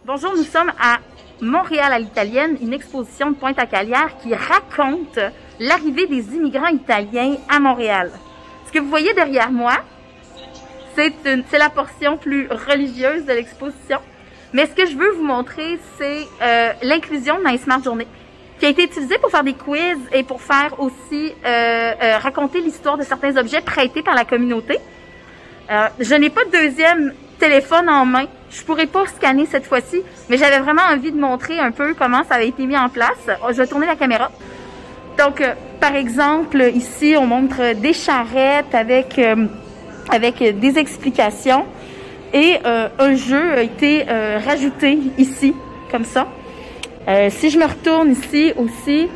Bonjour, nous sommes à Montréal à l'italienne, une exposition de Pointe-à-Calière qui raconte l'arrivée des immigrants italiens à Montréal. Ce que vous voyez derrière moi, c'est la portion plus religieuse de l'exposition. Mais ce que je veux vous montrer, c'est l'inclusion dans les Smart Journées, qui a été utilisée pour faire des quiz et pour faire aussi raconter l'histoire de certains objets prêtés par la communauté. Je n'ai pas de deuxième téléphone en main. Je pourrais pas scanner cette fois-ci, mais j'avais vraiment envie de montrer un peu comment ça avait été mis en place. Je vais tourner la caméra. Donc, par exemple, ici, on montre des charrettes avec des explications et un jeu a été rajouté ici, comme ça. Si je me retourne ici aussi,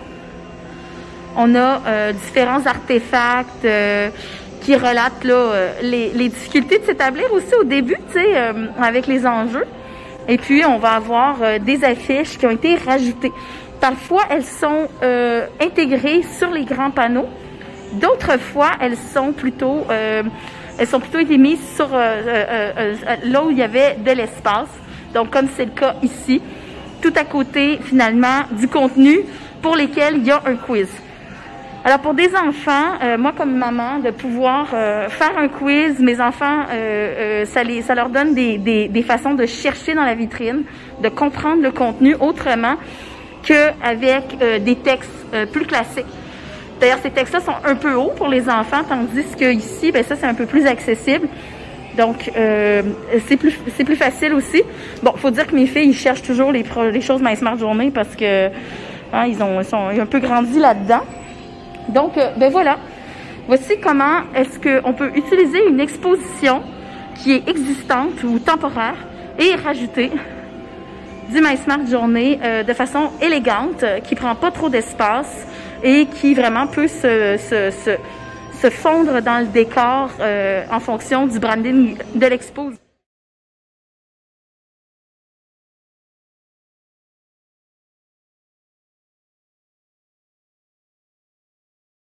on a différents artefacts qui relatent là, les difficultés de s'établir aussi au début, tu sais, avec les enjeux. Et puis, on va avoir des affiches qui ont été rajoutées. Parfois, elles sont intégrées sur les grands panneaux. D'autres fois, elles sont plutôt été mises sur là où il y avait de l'espace. Donc, comme c'est le cas ici, tout à côté, finalement, du contenu pour lesquels il y a un quiz. Alors, pour des enfants, moi, comme maman, de pouvoir faire un quiz, mes enfants, ça leur donne des façons de chercher dans la vitrine, de comprendre le contenu autrement qu'avec des textes plus classiques. D'ailleurs, ces textes-là sont un peu hauts pour les enfants, tandis que ici, ben ça, c'est un peu plus accessible. Donc, c'est plus facile aussi. Bon, faut dire que mes filles, ils cherchent toujours les choses dans les Smart Journées parce que hein, ils ont un peu grandi là-dedans. Donc, ben voilà. Voici comment est-ce qu'on peut utiliser une exposition qui est existante ou temporaire et rajouter du My Smart Journée de façon élégante, qui prend pas trop d'espace et qui vraiment peut se fondre dans le décor en fonction du branding de l'expo.